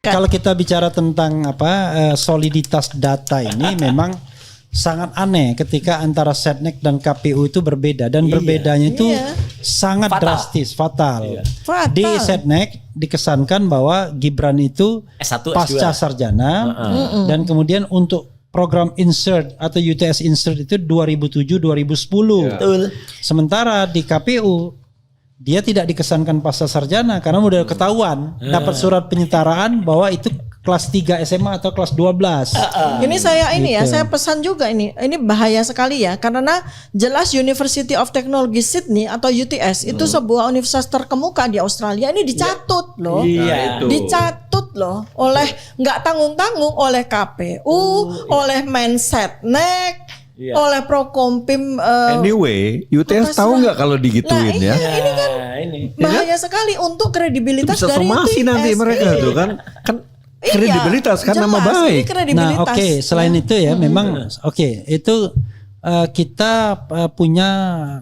Kalau kita bicara tentang soliditas data ini memang sangat aneh ketika antara Setnek dan KPU itu berbeda dan berbedanya itu sangat drastis, fatal. Di Setnek dikesankan bahwa Gibran itu S1, pasca S2. sarjana dan kemudian untuk program insert atau UTS insert itu 2007-2010. Betul. Sementara di KPU dia tidak dikesankan pasca sarjana karena udah ketahuan dapat surat penyetaraan bahwa itu kelas 3 SMA atau kelas 12. Ini saya pesan juga ini bahaya sekali ya karena jelas University of Technology Sydney atau UTS itu sebuah universitas terkemuka di Australia ini dicatut loh. Iya. Dicatut loh oleh nggak tanggung-tanggung oleh KPU, oleh Mensetnek. Oleh Prokompim. Anyway, UTS tahu nggak kalau digituin ya? Ini kan bahaya sekali untuk kredibilitas bisa dari somasi UTS. nanti mereka tuh kan kredibilitas kan nama baik. Nah, selain itu ya memang itu kita punya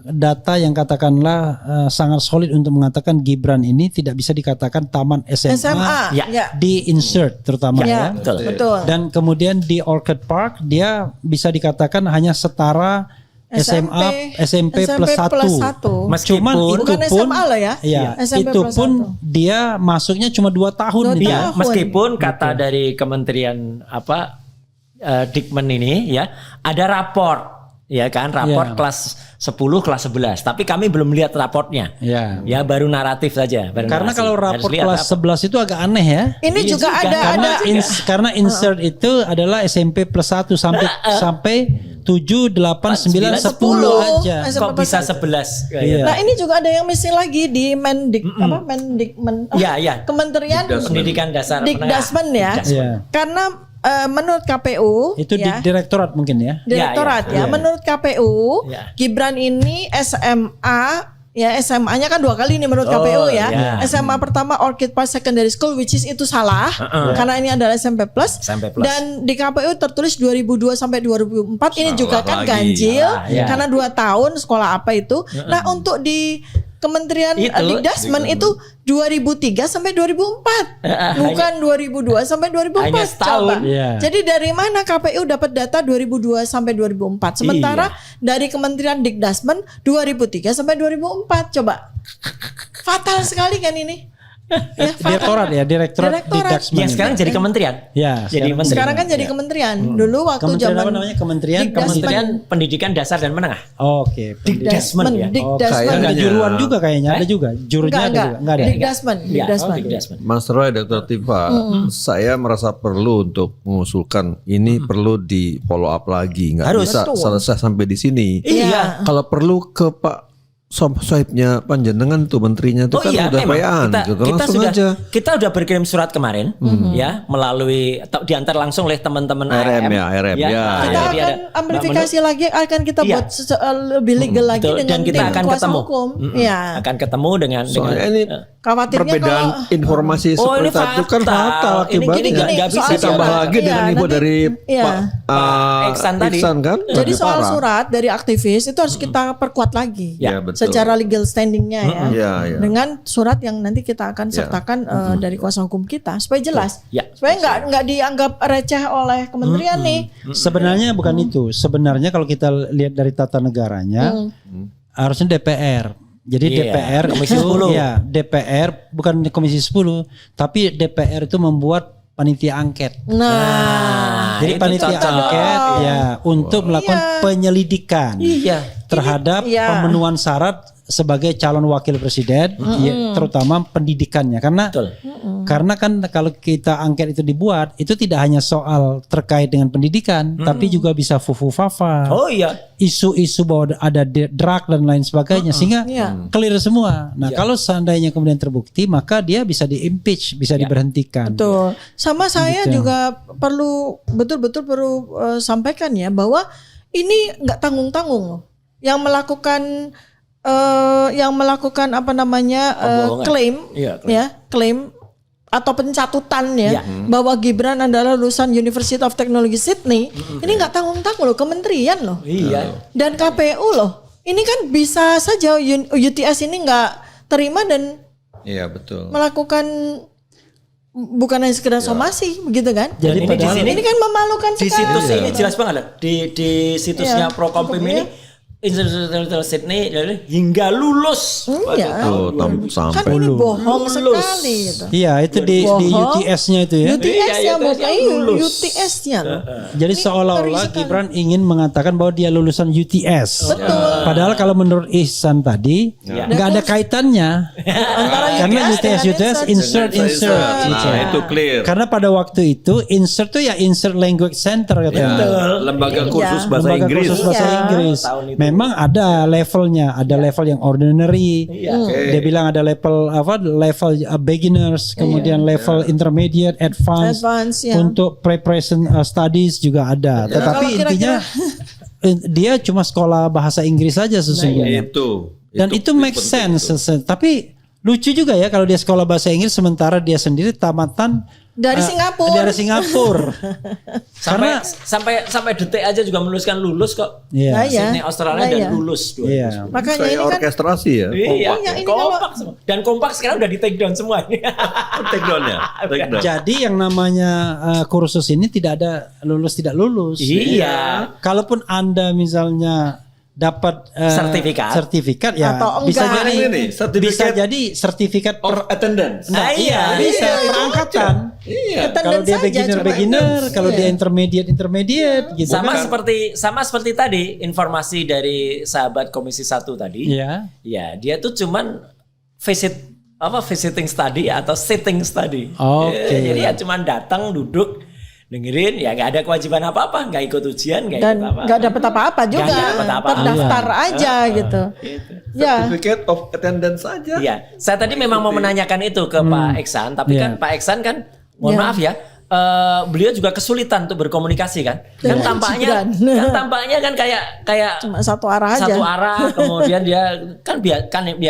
data yang katakanlah sangat solid untuk mengatakan Gibran ini tidak bisa dikatakan taman SMA, di insert terutama ya. Betul. Dan kemudian di Orchid Park dia bisa dikatakan hanya setara SMP plus 1. Cuman itu bukan pun SMA loh ya. SMP itu plus pun 1. dia masuknya cuma 2 tahun. Iya, meskipun kata dari Kementerian Dikmen ini ya ada raport. Ya kan raport kelas 10 kelas 11 tapi kami belum lihat raportnya. Ya baru naratif saja. Karena kalau raport kelas 11 itu agak aneh ya. Ini juga ada karena insert itu adalah SMP plus 1 sampai 7, 8, 9, 10 aja. Kok bisa 11? Nah ini juga ada yang missing lagi di Mendikmen. Kementerian Pendidikan Dasar Dikdasmen ya. Karena menurut KPU itu di direktorat mungkin ya. Direktorat ya. Menurut KPU Gibran ini SMA-nya kan 2 kali nih menurut KPU ya. SMA pertama Orchid Park Secondary School which is itu salah karena ini adalah SMP plus. Dan di KPU tertulis 2002 sampai 2004 ini juga kan ganjil karena 2 tahun sekolah apa itu. Nah untuk di Kementerian Dikdasmen itu 2003 sampai 2004 bukan 2002 sampai 2004 coba. Jadi dari mana KPU dapat data 2002 sampai 2004 sementara dari Kementerian Dikdasmen 2003 sampai 2004 coba. Fatal sekali kan ini. Direktorat Dikdasmen. Yang sekarang jadi kementerian. Jadi sekarang kan jadi kementerian. Dulu waktu zaman Kementerian Pendidikan Dasar dan Menengah. Dikdasmen ya. Dikdasmen. Ada juruan juga kayaknya, ada juga. Jurunya enggak ada. Dikdasmen. Mas Roy, Dr. Tifa, saya merasa perlu untuk mengusulkan ini perlu di follow up lagi, nggak bisa selesai sampai di sini. Kalau perlu ke Pak Sohibnya panjenengan tuh menterinya tuh kan udah bayaan gitu. Kita udah berkirim surat kemarin ya melalui diantar langsung oleh teman-teman RM. Kita akan amplifikasi lagi akan kita buat lebih legal lagi dengan kita akan ketemu. Hukum. Akan ketemu dengan ini perbedaan informasi seperti itu kan fatal akibatnya. Ditambah lagi dengan info dari Pak Iksan kan. Jadi soal surat dari aktivis itu harus kita perkuat lagi. Secara legal standingnya ya. Dengan surat yang nanti kita akan sertakan dari kuasa hukum kita supaya jelas. Supaya nggak dianggap receh oleh kementerian nih. Sebenarnya bukan itu. Sebenarnya kalau kita lihat dari tata negaranya harusnya DPR. Jadi DPR Komisi 10. DPR bukan Komisi 10, tapi DPR itu membuat panitia angket. Jadi panitia angket untuk melakukan penyelidikan terhadap pemenuhan syarat sebagai calon wakil presiden, terutama pendidikannya. Karena kan kalau kita angket itu dibuat, itu tidak hanya soal terkait dengan pendidikan, tapi juga bisa fufu-fafa. Isu-isu bahwa ada drug dan lain sebagainya, sehingga clear semua. Nah, kalau seandainya kemudian terbukti, maka dia bisa di-impeach, bisa diberhentikan. Betul. Sama saya juga perlu betul-betul sampaikan ya bahwa ini nggak tanggung-tanggung loh. Yang melakukan klaim atau pencatutan bahwa Gibran adalah lulusan University of Technology Sydney ini nggak tanggung-tanggung loh, kementerian loh dan KPU loh. Ini kan bisa saja UTS ini nggak terima dan melakukan bukan hanya sekedar somasi, begitu kan? Jadi ini kan memalukan di sekali. situs ini jelas banget loh. Di situsnya Prokompim ini Institut Sydney hingga lulus. Kan ini bohong sekali gitu. Iya, itu di UTS-nya itu ya. UTS-nya UTS-nya loh. Jadi seolah-olah Gibran ingin mengatakan bahwa dia lulusan UTS. Betul. Padahal kalau menurut Ihsan tadi nggak ada kaitannya. Karena UTS insert. Nah, itu clear. Karena pada waktu itu insert tuh ya insert language center katanya. Lembaga kursus bahasa Inggris. Memang ada levelnya, ada level yang ordinary. Dia bilang ada level beginners, kemudian level intermediate, advanced untuk preparation studies juga ada. Tetapi intinya dia cuma sekolah bahasa Inggris saja sesungguhnya. Dan itu make sense. Tapi lucu juga ya kalau dia sekolah bahasa Inggris sementara dia sendiri tamatan dari Singapura. sampai detik aja juga menuliskan lulus kok. Sydney Australia dan lulus. Makanya kayak ini orkestrasi ya. Ini kompak semua. Dan kompak sekarang udah di take down semua ini. Take down-nya. Jadi yang namanya kursus ini tidak ada lulus tidak lulus. Iya. Kalaupun Anda misalnya dapat sertifikat ya atau bisa jadi sertifikat of attendance. Bisa perangkatan. Kalau dia beginner, kalau dia intermediate gitu. Sama seperti tadi informasi dari sahabat Komisi 1 tadi. Ya, dia tuh cuman visiting study atau sitting study. Jadi ya cuman datang duduk dengerin, ya nggak ada kewajiban apa-apa, nggak ikut ujian, nggak dapat apa-apa juga, terdaftar aja gitu. Certificate of attendance aja. Iya, saya tadi memang mau menanyakan itu ke Pak Iksan, tapi kan Pak Iksan kan, mohon maaf ya, beliau juga kesulitan untuk berkomunikasi kan. Kan tampaknya kan kayak cuma satu arah aja. Satu arah, kemudian dia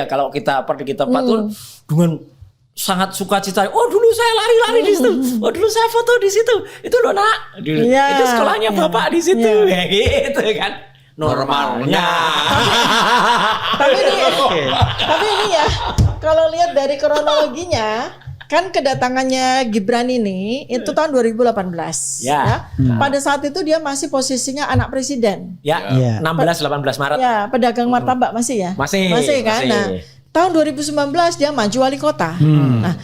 kalau kita patul dengan sangat sukacita. Oh dulu saya lari di situ. Oh dulu saya foto di situ. Itu loh nak. Itu sekolahnya bapak di situ. Kayak gitu kan. Normalnya. Tapi ini ya, kalau lihat dari kronologinya, kan kedatangannya Gibran ini itu tahun 2018. Pada saat itu dia masih posisinya anak presiden. 16-18 Maret. Ya, pedagang martabak masih ya. Masih kan. Nah, tahun 2019 dia maju wali kota. Nah,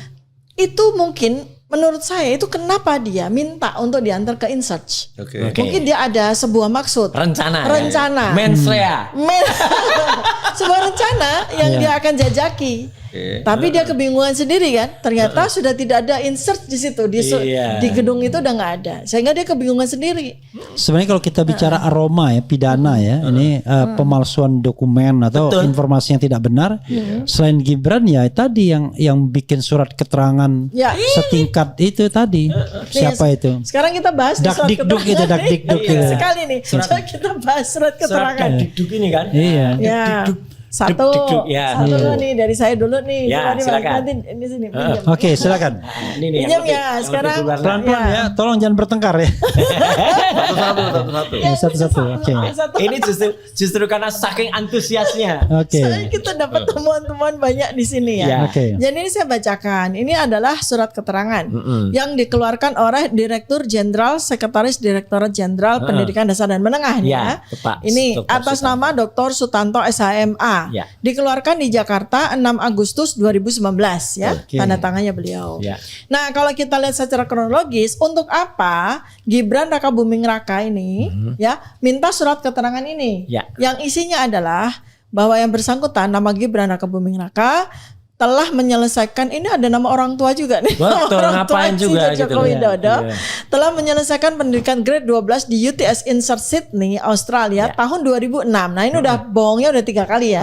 itu mungkin menurut saya itu kenapa dia minta untuk diantar ke InSearch. Mungkin dia ada sebuah maksud. Rencana. Mensrea. Sebuah rencana yang dia akan jajaki. Tapi dia kebingungan sendiri kan. Ternyata sudah tidak ada InSearch di situ. Di gedung itu udah nggak ada. Sehingga dia kebingungan sendiri. Sebenarnya kalau kita bicara aroma ya, pidana ya, ini pemalsuan dokumen atau informasi yang tidak benar. Selain Gibran ya tadi yang bikin surat keterangan setingkat itu tadi. Siapa itu? Sekarang kita bahas surat keterangan. Dakdikduk itu. Sekali nih. Kita bahas surat keterangan. Surat dakdikduk ini kan. Iya. Satu nih dari saya dulu nih. Silakan. Nanti ini sini. Oke, silakan. Pinjam ya sekarang. Pelan-pelan ya. Tolong jangan bertengkar ya. Satu-satu. Oke. Ini justru karena saking antusiasnya. Kita dapat temuan-temuan banyak di sini ya. Jadi ini saya bacakan. Ini adalah surat keterangan yang dikeluarkan oleh Direktur Jenderal Sekretaris Direktorat Jenderal Pendidikan Dasar dan Menengah ya. Ini atas nama Dr. Sutanto SHMA. Dikeluarkan di Jakarta 6 Agustus 2019 ya. Tanda tangannya beliau. Nah, kalau kita lihat secara kronologis, untuk apa Gibran Rakabuming Raka ini ya minta surat keterangan ini? Yang isinya adalah bahwa yang bersangkutan nama Gibran Rakabuming Raka telah menyelesaikan, ini ada nama orang tua juga nih. Betul, ngapain juga gitu. Joko Widodo telah menyelesaikan pendidikan grade 12 di UTS InSearch Sydney, Australia tahun 2006. Nah, ini udah bohongnya udah 3 kali ya.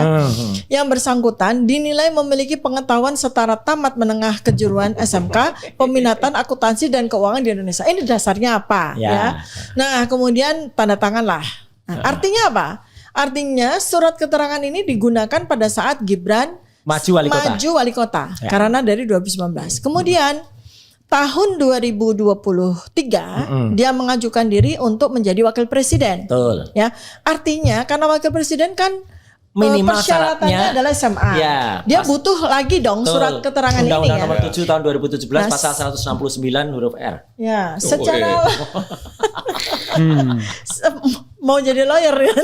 Yang bersangkutan dinilai memiliki pengetahuan setara tamat menengah kejuruan SMK, peminatan akuntansi dan keuangan di Indonesia. Ini dasarnya apa ya? Nah, kemudian tanda tangan lah. Nah, artinya apa? Artinya surat keterangan ini digunakan pada saat Gibran maju wali kota karena dari 2019. Kemudian tahun 2023 dia mengajukan diri untuk menjadi wakil presiden. Ya, artinya karena wakil presiden kan minimal persyaratannya syaratnya adalah SMA. Ya, dia butuh lagi dong surat keterangan ini Undang-Undang ya. Nomor 7 tahun 2017 pasal 169 huruf R. Ya, secara mau jadi lawyer ya.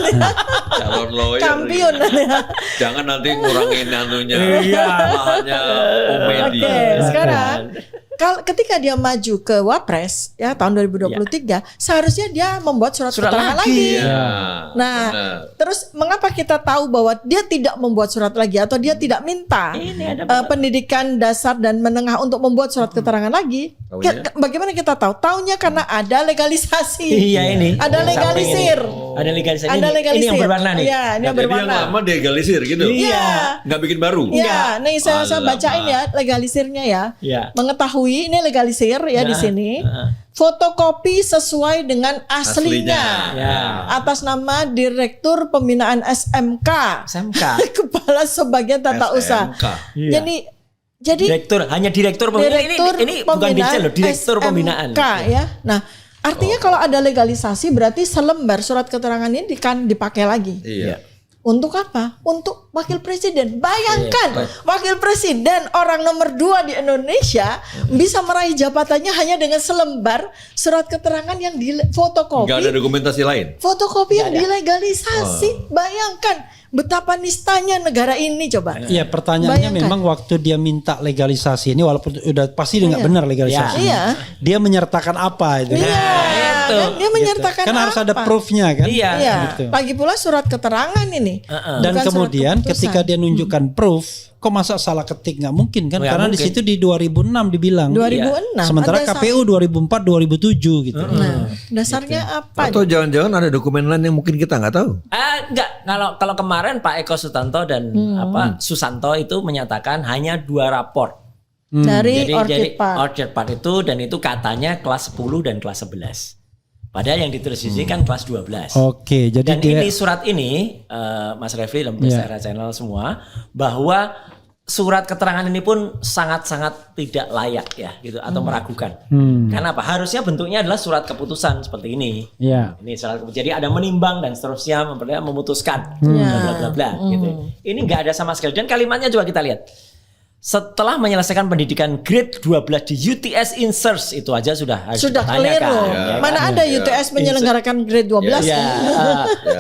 Calon lawyer. Kampiun ya. Jangan nanti ngurangin anunya. Lahannya komedi. Oke, sekarang ketika dia maju ke Wapres ya tahun 2023, seharusnya dia membuat surat keterangan lagi. Ya, nah, terus mengapa kita tahu bahwa dia tidak membuat surat lagi atau dia tidak minta pendidikan dasar dan menengah untuk membuat surat keterangan lagi? Bagaimana kita tahu? Taunya karena ada legalisasi. Iya ini. Ada legalisir. Ada legalisir. Ada legalisir. Ini yang berwarna nih. Iya, ini yang berwarna. Jadi yang lama legalisir gitu. Iya. Nggak bikin baru. Iya, nih saya bacain ya legalisirnya ya. Mengetahui ini legalisir ya di sini. Fotokopi sesuai dengan aslinya. Atas nama Direktur Pembinaan SMK. Kepala Sebagian Tata Usaha. Jadi direktur pembinaan ini bukan dirjen loh, direktur pembinaan. Ya. Nah, artinya kalau ada legalisasi berarti selembar surat keterangan ini kan dipakai lagi. Iya. Untuk apa? Untuk wakil presiden. Bayangkan wakil presiden orang nomor 2 di Indonesia bisa meraih jabatannya hanya dengan selembar surat keterangan yang difotokopi. Gak ada dokumentasi lain. Fotokopi yang dilegalisasi. Bayangkan betapa nistanya negara ini coba. Iya, pertanyaannya memang waktu dia minta legalisasi ini walaupun udah pasti nggak benar legalisasi. Dia menyertakan apa itu? Kan dia menyertakan kan harus ada proofnya kan? Iya. Gitu. Lagi pula surat keterangan ini. Dan kemudian ketika dia nunjukkan proof, kok masa salah ketik? Nggak mungkin kan? Karena di situ di 2006 dibilang. 2006. Sementara KPU 2004 2007 gitu. Dasarnya apa? Atau jangan-jangan ada dokumen lain yang mungkin kita nggak tahu? Enggak. Kalau kemarin Pak Eko Sutanto dan Susanto itu menyatakan hanya 2 raport. Dari Orchard Park itu, dan itu katanya kelas 10 dan kelas 11. Padahal yang ditulis di sini kan kelas 12. Oke, jadi dan ini surat ini Mas Refli dan Pemirsa Channel semua, bahwa surat keterangan ini pun sangat-sangat tidak layak ya gitu atau meragukan. Karena apa? Harusnya bentuknya adalah surat keputusan seperti ini. Ini surat keputusan. Jadi ada menimbang dan seterusnya, memutuskan bla bla bla gitu. Ini enggak ada sama sekali, dan kalimatnya juga kita lihat. Setelah menyelesaikan pendidikan grade 12 di UTS Inserts, itu aja sudah clear loh. Mana ada UTS menyelenggarakan grade 12?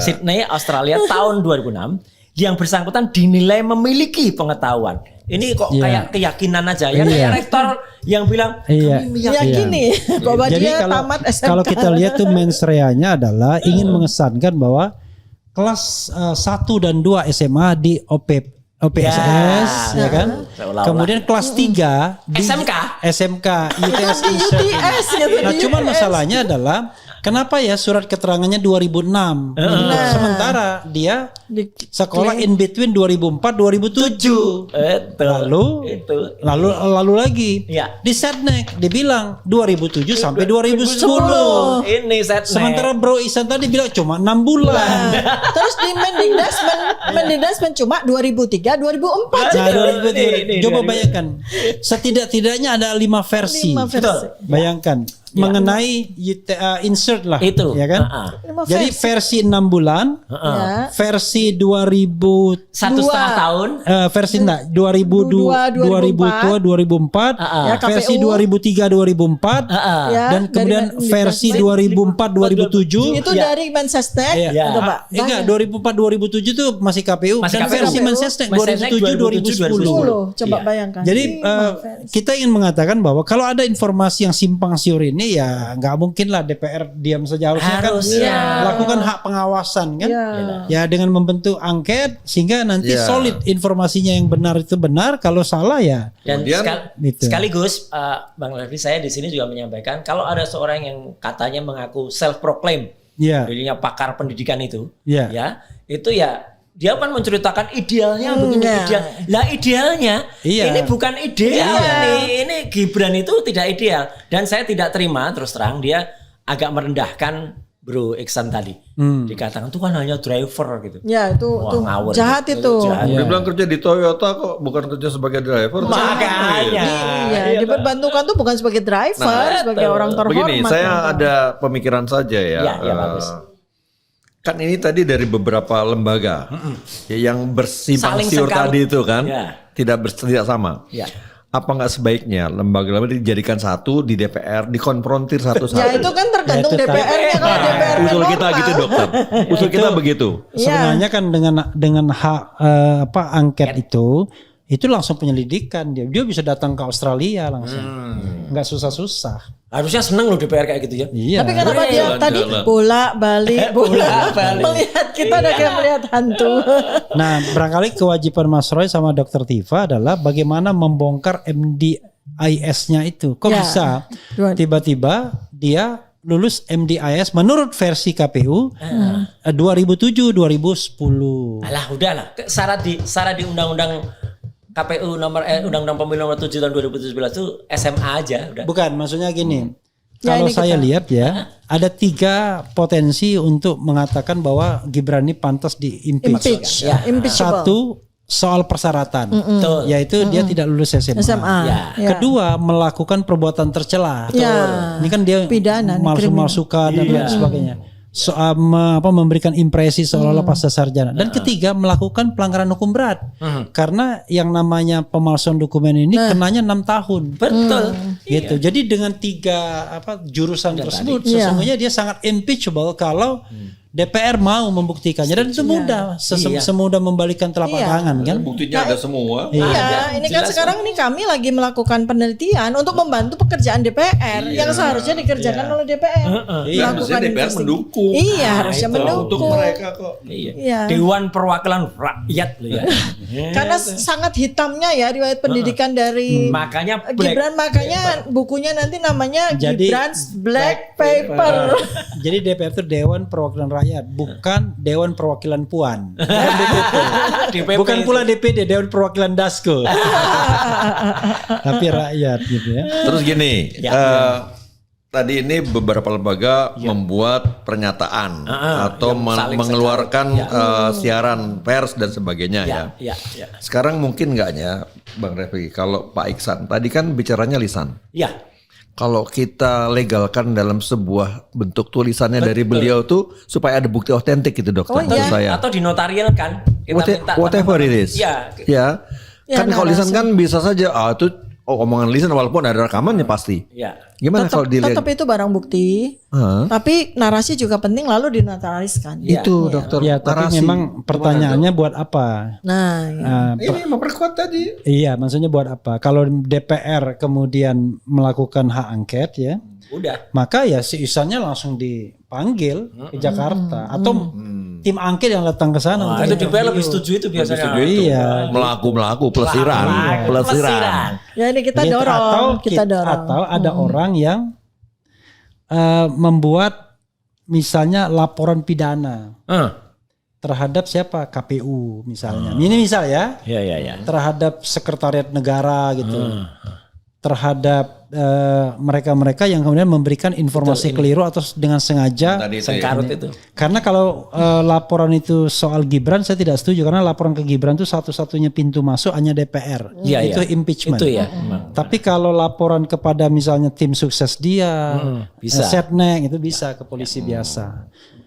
Sydney, Australia tahun 2006, yang bersangkutan dinilai memiliki pengetahuan. Ini kok kayak keyakinan aja ya, kayak rektor yang bilang kami meyakini bahwa dia tamat SMK. Kalau kita lihat tuh mens rea-nya adalah ingin mengesankan bahwa kelas 1 dan 2 SMA di OPSS ya kan. Kemudian kelas 3 di SMK UTS. Nah, cuman masalahnya adalah kenapa ya surat keterangannya 2006. Sementara dia sekolah in between 2004 2007. Lalu lagi di Setnek dibilang 2007 sampai 2010. Ini Setnek. Sementara Bro Isan tadi bilang cuma 6 bulan. Terus di Mendikdasmen cuma 2003 2004. Coba bayangkan. Setidak-tidaknya ada 5 versi. Bayangkan mengenai insert lah itu ya kan. Jadi versi 6 bulan, versi 2000 1,5 tahun, versi 2004, versi 2003 2004, dan kemudian versi 2004 2007 itu dari Mensesnek. Enggak, 2004 2007 itu masih KPU, dan versi Mensesnek 2007 2010. Coba bayangkan. Jadi kita ingin mengatakan bahwa kalau ada informasi yang simpang siur ini ya nggak mungkin lah DPR diam saja, harusnya lakukan hak pengawasan kan, ya dengan membentuk angket sehingga nanti solid informasinya, yang benar itu benar, kalau salah ya. Dan sekaligus Bang Refli, saya di sini juga menyampaikan kalau ada seorang yang katanya mengaku self proclaim dirinya pakar pendidikan itu, itu dia kan menceritakan idealnya begini ideal. Lah idealnya ini bukan ideal. Ini Gibran itu tidak ideal, dan saya tidak terima terus terang dia agak merendahkan Bro Iksan tadi. Dikatakan itu kan hanya driver gitu. Ya itu ngawur, jahat itu. Dia bilang kerja di Toyota kok bukan kerja sebagai driver. Makanya. Diperbantukan tuh bukan sebagai driver, sebagai orang terhormat. Begini, saya ada pemikiran saja ya. Bagus. Kan ini tadi dari beberapa lembaga yang bersimpang siur tadi itu kan, tidak sama. Ya. Apa nggak sebaiknya lembaga-lembaga dijadikan satu di DPR, dikonfrontir satu-satu? Ya itu kan tergantung DPR-nya. Kalau DPR usul kita gitu dokter, usul kita begitu. Sebenarnya kan dengan hak angket itu langsung penyelidikan, dia bisa datang ke Australia langsung, nggak susah-susah. Harusnya seneng loh DPR kayak gitu ya. Iya. Tapi kenapa dia tadi bolak-balik melihat kita udah kayak melihat hantu. Nah, barangkali kewajiban Mas Roy sama Dr. Tifa adalah bagaimana membongkar MDIS-nya itu. Kok bisa tiba-tiba dia lulus MDIS menurut versi KPU 2007-2010. Alah udahlah, syarat di undang-undang KPU Undang-Undang Pemilu nomor 7 tahun 2017 itu SMA aja udah. Bukan, maksudnya gini. Kalau saya lihat ya, ada 3 potensi untuk mengatakan bahwa Gibran ini pantas di-impeach. Satu, soal persyaratan, yaitu dia tidak lulus SMA. Kedua, melakukan perbuatan tercela. Ini kan dia malsu-malsukan dan lain sebagainya. Soal memberikan impresi seolah-olah pasca sarjana. Dan ketiga, melakukan pelanggaran hukum berat. Karena yang namanya pemalsuan dokumen ini kenanya 6 tahun. Betul. Gitu. Jadi dengan 3 jurusan tersebut sesungguhnya dia sangat impeachable kalau DPR mau membuktikannya, dan itu mudah, semudah membalikan telapak tangan kan. Buktinya ada semua. Iya, ini kan sekarang nih kami lagi melakukan penelitian untuk membantu pekerjaan DPR yang seharusnya dikerjakan oleh DPR. Harusnya DPR mendukung. Iya, harusnya mendukung. Untuk mereka kok. Iya. Dewan Perwakilan Rakyat loh ya. Karena sangat hitamnya ya riwayat pendidikan dari makanya Gibran, makanya bukunya nanti namanya Gibran's Black Paper. Jadi DPR itu Dewan Perwakilan Rakyat, bukan Dewan Perwakilan Puan. Bukan pula DPD, Dewan Perwakilan Dasko. Tapi rakyat gitu ya. Terus gini, tadi ini beberapa lembaga membuat pernyataan atau mengeluarkan siaran pers dan sebagainya ya. Sekarang mungkin nggak ya Bang Refli, kalau Pak Iksan tadi kan bicaranya lisan. Ya. Kalau kita legalkan dalam sebuah bentuk tulisannya dari beliau tuh supaya ada bukti otentik gitu dokter. Saya. Atau dinotarialkan. Whatever it is. Ya. Kan kalau lisan kan bisa saja itu omongan lisan walaupun ada rekamannya pasti. Gimana kalau dilihat? Tetap itu barang bukti. Tapi narasi juga penting lalu dinotarialiskan. Itu dokter. Ya, tapi memang pertanyaannya buat apa? Ini memperkuat tadi. Iya, maksudnya buat apa? Kalau DPR kemudian melakukan hak angket ya, maka ya si Ihsannya langsung dipanggil ke Jakarta atau tim angket yang datang ke sana. Itu DPR lebih setuju itu biasanya. Iya. Melaku pelesiran. Ya ini kita dorong. Atau ada orang yang membuat misalnya laporan pidana terhadap siapa? KPU misalnya. Ini misal ya. Terhadap sekretariat negara gitu. Terhadap mereka-mereka yang kemudian memberikan informasi keliru atau dengan sengaja sengkarut itu. Karena kalau laporan itu soal Gibran saya tidak setuju, karena laporan ke Gibran itu satu-satunya pintu masuk hanya DPR. Itu impeachment. Itu ya. Tapi kalau laporan kepada misalnya tim sukses dia, Setnek itu bisa ke polisi biasa.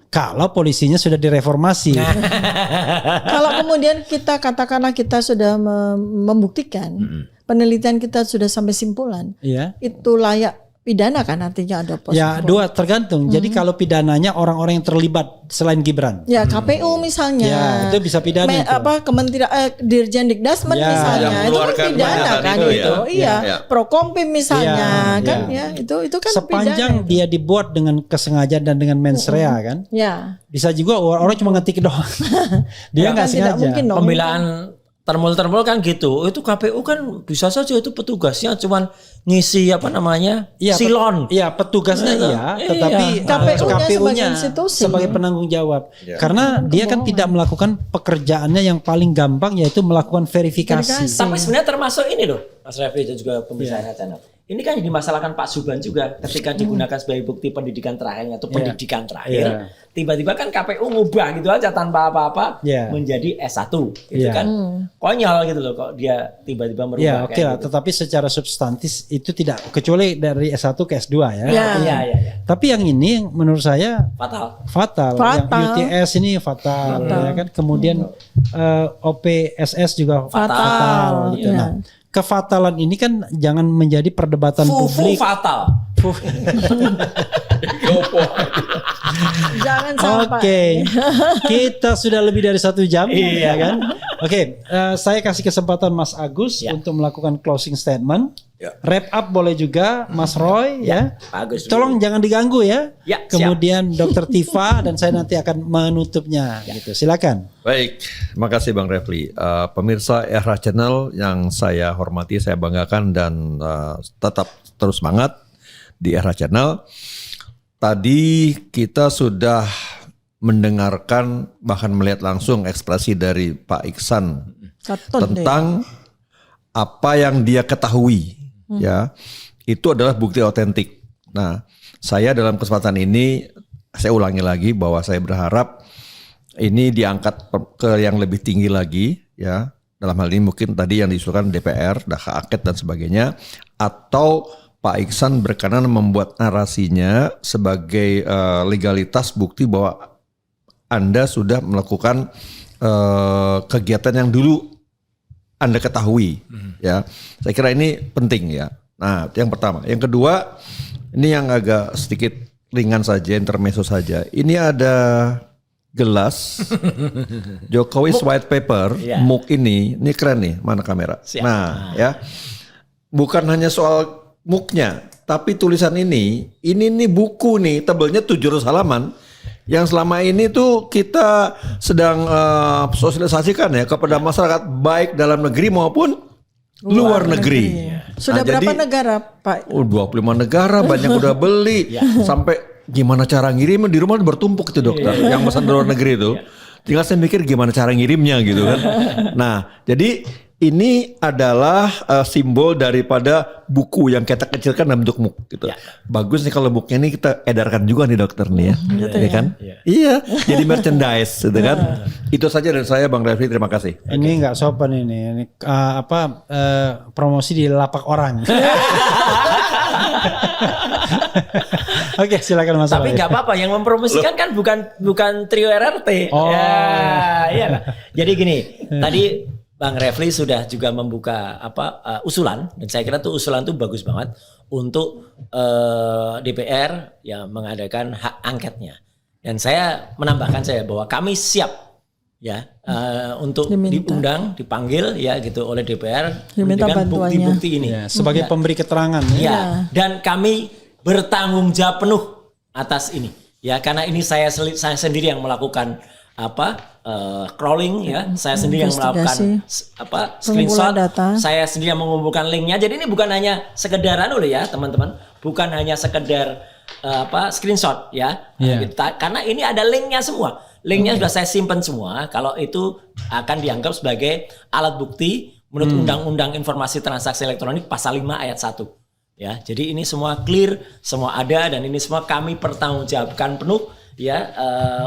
Kalau polisinya sudah direformasi. Kalau kemudian kita katakanlah kita sudah membuktikan, penelitian kita sudah sampai simpulan, itu layak pidana kan artinya ada pos. Ya dua tergantung. Jadi kalau pidananya orang-orang yang terlibat selain Gibran. Ya KPU misalnya. Ya itu bisa pidana. Kementerian Dirjen Dikdasmen misalnya itu kan pidana kan itu. Iya. Prokompim misalnya kan ya itu kan sepanjang pidana. Dia dibuat dengan kesengajaan dan dengan mens rea kan. Ya. Bisa juga orang cuma ngetik doang. Dia nggak sengaja. Pembelaan termul kan gitu. Itu KPU kan bisa saja itu petugasnya cuman ngisi silon. Iya, petugasnya tetapi KPU-nya sebagai penanggung jawab. Karena dia kan tidak melakukan pekerjaannya yang paling gampang, yaitu melakukan verifikasi. Tapi sebenarnya termasuk ini loh, Mas Refli dan juga pemirsa ini kan dimasalahkan Pak Subhan juga ketika digunakan sebagai bukti pendidikan terakhirnya atau pendidikan terakhir. Tiba-tiba kan KPU ngubah gitu aja tanpa apa-apa menjadi S1. Itu kan konyol gitu loh kok dia tiba-tiba merubah. Oke lah, gitu. Tetapi secara substantif itu tidak, kecuali dari S1 ke S2 ya. Tapi yang ini menurut saya fatal. Yang UTS ini fatal. Ya kan? Kemudian OPSS juga fatal gitu. Nah, kefatalan ini kan jangan menjadi perdebatan publik. Fatal. Jangan sampai. Oke, kita sudah lebih dari 1 jam, ya kan? Oke, saya kasih kesempatan Mas Agus untuk melakukan closing statement. Wrap up boleh juga, Mas Roy ya. Agus, tolong jangan diganggu ya. Kemudian siap. Dr. Tifa dan saya nanti akan menutupnya. Gitu. Silakan. Baik, makasih Bang Refli. Pemirsa Era Channel yang saya hormati, saya banggakan dan tetap terus semangat di Era Channel. Tadi kita sudah mendengarkan bahkan melihat langsung ekspresi dari Pak Iksan tentang apa yang dia ketahui, ya itu adalah bukti otentik. Nah, saya dalam kesempatan ini saya ulangi lagi bahwa saya berharap ini diangkat ke yang lebih tinggi lagi, ya. Dalam hal ini mungkin tadi yang diusulkan DPR, hak angket dan sebagainya, atau Pak Iksan berkenan membuat narasinya sebagai legalitas bukti bahwa Anda sudah melakukan kegiatan yang dulu Anda ketahui, ya. Saya kira ini penting ya. Nah, yang pertama, yang kedua, ini yang agak sedikit ringan saja, intermezzo saja. Ini ada gelas Jokowi's White Paper, MOOC ini keren nih, mana kamera? Siap. Nah, ya, bukan hanya soal MOOC-nya, tapi tulisan ini nih buku nih, tebelnya 700 halaman. Yang selama ini tuh kita sedang sosialisasikan ya kepada masyarakat baik dalam negeri maupun luar negeri. Sudah berapa negara, Pak? 25 negara, banyak udah beli. Sampai gimana cara ngirim di rumah bertumpuk itu dokter. Yang pesan luar negeri itu. Tinggal saya mikir gimana cara ngirimnya gitu kan. Nah, jadi ini adalah simbol daripada buku yang kita kecilkan dalam bentuk MOOC gitu. Bagus nih kalau MOOC-nya ini kita edarkan juga nih dokter nih ya. Ya kan? Iya, jadi merchandise gitu kan. Itu saja dari saya Bang Refli, terima kasih. Ini nggak sopan ini promosi di lapak orang. Oke, silakan Mas. Tapi nggak apa-apa, yang mempromosikan kan bukan trio RRT. Iya. Jadi gini, tadi Bang Refli sudah juga membuka usulan, dan saya kira tuh usulan tuh bagus banget untuk DPR ya mengadakan hak angketnya. Dan saya menambahkan bahwa kami siap ya untuk dipanggil ya gitu oleh DPR dengan bukti-bukti ini sebagai pemberi keterangan. Ya, dan kami bertanggung jawab penuh atas ini. Ya, karena ini saya sendiri yang melakukan crawling ya, saya sendiri yang melakukan screenshot, saya sendiri yang mengumpulkan linknya. Jadi ini bukan hanya sekedar ya teman-teman, bukan hanya sekedar screenshot ya, karena ini ada linknya semua. Linknya sudah saya simpan semua. Kalau itu akan dianggap sebagai alat bukti menurut Undang-Undang Informasi Transaksi Elektronik pasal 5 ayat 1. Ya, jadi ini semua clear, semua ada, dan ini semua kami pertanggungjawabkan penuh. Ya,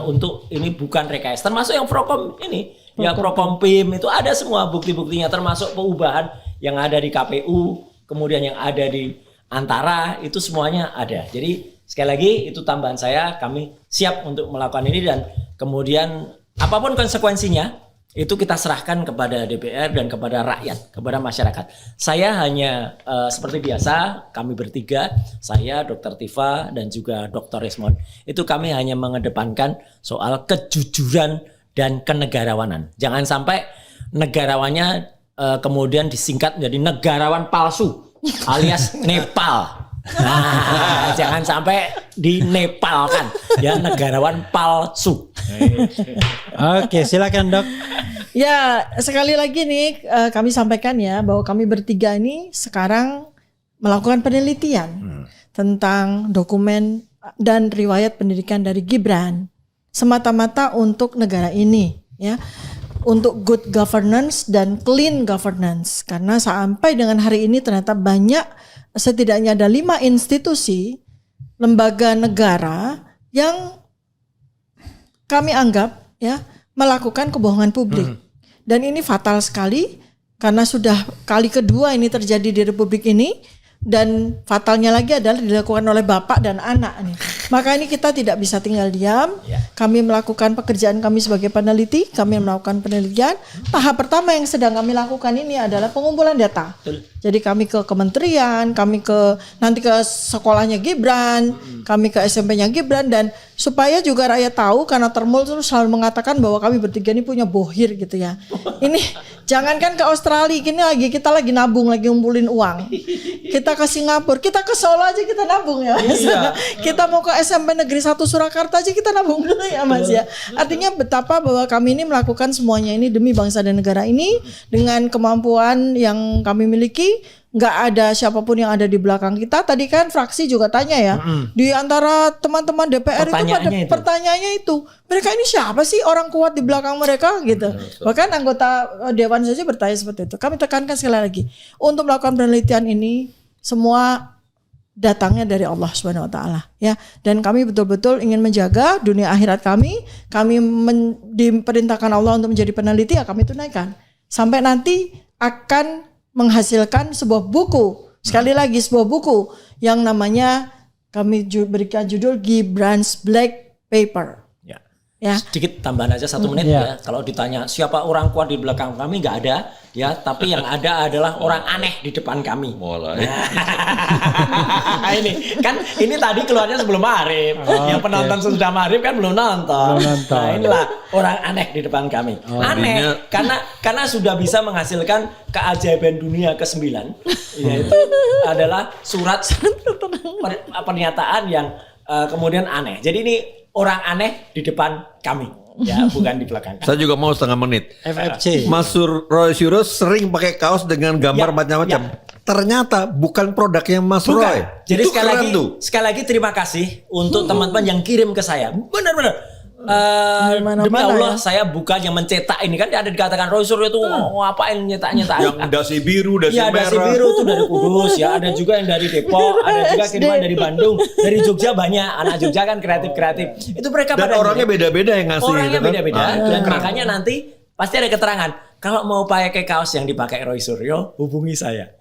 untuk ini bukan rekayasa, termasuk yang Prokom ini, ya Prokompim itu ada semua bukti-buktinya, termasuk perubahan yang ada di KPU, kemudian yang ada di Antara, itu semuanya ada. Jadi sekali lagi itu tambahan saya, kami siap untuk melakukan ini, dan kemudian apapun konsekuensinya itu kita serahkan kepada DPR dan kepada rakyat, kepada masyarakat. Saya hanya seperti biasa, kami bertiga, saya, Dr. Tifa, dan juga Dr. Resmond, itu kami hanya mengedepankan soal kejujuran dan kenegarawanan. Jangan sampai negarawannya kemudian disingkat menjadi negarawan palsu alias Nepal. Nah, jangan sampai di Nepal kan ya, negarawan palsu. Oke, silakan Dok. Ya, sekali lagi nih kami sampaikan ya bahwa kami bertiga ini sekarang melakukan penelitian tentang dokumen dan riwayat pendidikan dari Gibran semata-mata untuk negara ini ya. untuk good governance dan clean governance. Karena sampai dengan hari ini ternyata banyak, setidaknya ada 5 institusi, lembaga negara yang kami anggap ya melakukan kebohongan publik. Dan ini fatal sekali karena sudah kali kedua ini terjadi di Republik ini. Dan fatalnya lagi adalah dilakukan oleh bapak dan anak nih. Maka ini kita tidak bisa tinggal diam. Kami melakukan pekerjaan kami sebagai peneliti. Kami melakukan penelitian. Tahap pertama yang sedang kami lakukan ini adalah pengumpulan data. Jadi kami ke kementerian, kami nanti ke sekolahnya Gibran, kami ke SMP-nya Gibran, dan supaya juga rakyat tahu, karena Termul terus selalu mengatakan bahwa kami bertiga ini punya bohir gitu ya. Ini jangankan ke Australia, kita lagi nabung, lagi ngumpulin uang. Kita ke Singapura, kita ke Solo aja kita nabung ya Mas. Kita mau ke SMP Negeri 1 Surakarta aja kita nabung dulu ya Mas ya. Artinya betapa bahwa kami ini melakukan semuanya ini demi bangsa dan negara ini dengan kemampuan yang kami miliki. Nggak ada siapapun yang ada di belakang kita. Tadi kan fraksi juga tanya ya, di antara teman-teman DPR itu pada pertanyaannya itu, mereka ini siapa sih orang kuat di belakang mereka gitu. Bahkan anggota dewan saja bertanya seperti itu. Kami tekankan sekali lagi, untuk melakukan penelitian ini semua datangnya dari Allah Subhanahu wa taala ya. Dan kami betul-betul ingin menjaga dunia akhirat kami. Kami diperintahkan Allah untuk menjadi peneliti, ya kami tunaikan. Sampai nanti akan menghasilkan sebuah buku, sekali lagi sebuah buku yang namanya kami berikan judul Gibran's Black Paper. Ya. Sedikit tambahan aja 1 menit ya. Kalau ditanya siapa orang kuat di belakang kami, nggak ada ya. Tapi yang ada adalah orang aneh di depan kami. Mulai. ini tadi keluarnya sebelum maghrib. Yang penonton sudah maghrib kan belum nonton. Nah inilah orang aneh di depan kami. Aneh karena sudah bisa menghasilkan keajaiban dunia ke-9, yaitu adalah surat pernyataan yang kemudian aneh. Jadi ini orang aneh di depan kami, ya, bukan di belakang kami. Saya juga mau 1/2 menit. FFC. Mas Roy Suryo sering pakai kaos dengan gambar macam-macam. Ternyata bukan produknya Mas Roy. Jadi itu sekali lagi terima kasih untuk teman-teman yang kirim ke saya. Benar-benar. Demi Allah saya bukan yang mencetak ini, kan ada dikatakan Roy Suryo itu ngapain nyetak yang dasi biru, dasi merah. Dasi biru itu dari Kudus ya, ada juga yang dari Depok, ada juga kiriman dari Bandung, dari Jogja banyak. Anak Jogja kan kreatif. Itu mereka dan orangnya beda-beda yang ngasih. Orangnya beda-beda dan makanya nanti pasti ada keterangan. Kalau mau pakai kaos yang dipakai Roy Suryo, hubungi saya.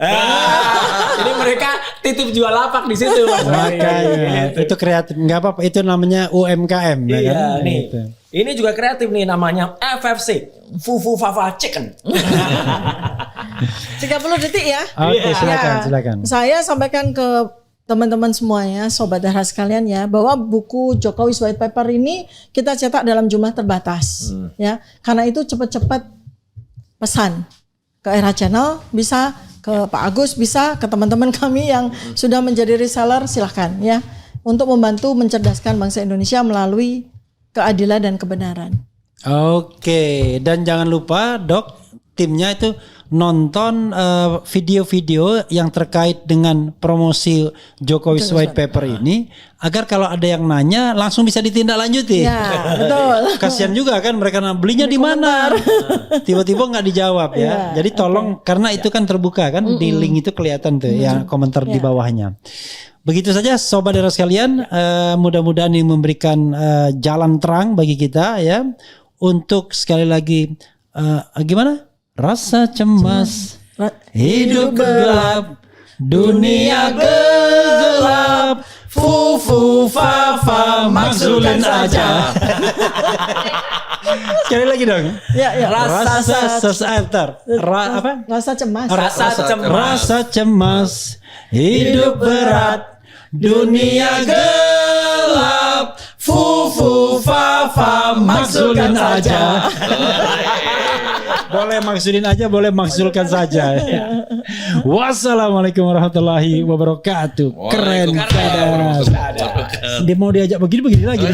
Jadi mereka titip jual lapak di situ. Makanya itu kreatif, nggak apa-apa. Itu namanya UMKM. Iya kan? nih. Gitu. Ini juga kreatif nih, namanya FFC, Fufu Fafa Chicken. 30 detik ya. Oke, silakan. Saya sampaikan ke teman-teman semuanya, sobat Dahra sekalian ya, bahwa buku Jokowi's White Paper ini kita cetak dalam jumlah terbatas ya. Karena itu cepat-cepat pesan ke Era Channel, bisa ke Pak Agus, bisa ke teman-teman kami yang sudah menjadi reseller, silahkan ya, untuk membantu mencerdaskan bangsa Indonesia melalui keadilan dan kebenaran. Oke, dan jangan lupa Dok, timnya itu nonton video-video yang terkait dengan promosi Jokowi's White Paper ini, agar kalau ada yang nanya langsung bisa ditindaklanjuti. Ya, betul. Kasihan juga kan mereka belinya di mana, tiba-tiba nggak dijawab ya. Jadi tolong, karena itu kan terbuka kan, di link itu kelihatan tuh yang komentar di bawahnya. Begitu saja Sobat Dahra sekalian, mudah-mudahan ini memberikan jalan terang bagi kita ya, untuk sekali lagi gimana? Rasa cemas, hidup gelap, dunia gelap, fufu fafa maksulin aja. Sekali lagi dong. Ya. Rasa cemas. Rasa cemas, hidup berat, dunia gelap, fufu fafa maksulin aja. Boleh maksudin aja, boleh maksulkan saja. Wassalamualaikum warahmatullahi wabarakatuh. Keren kadas. Dia mau diajak begini lagi.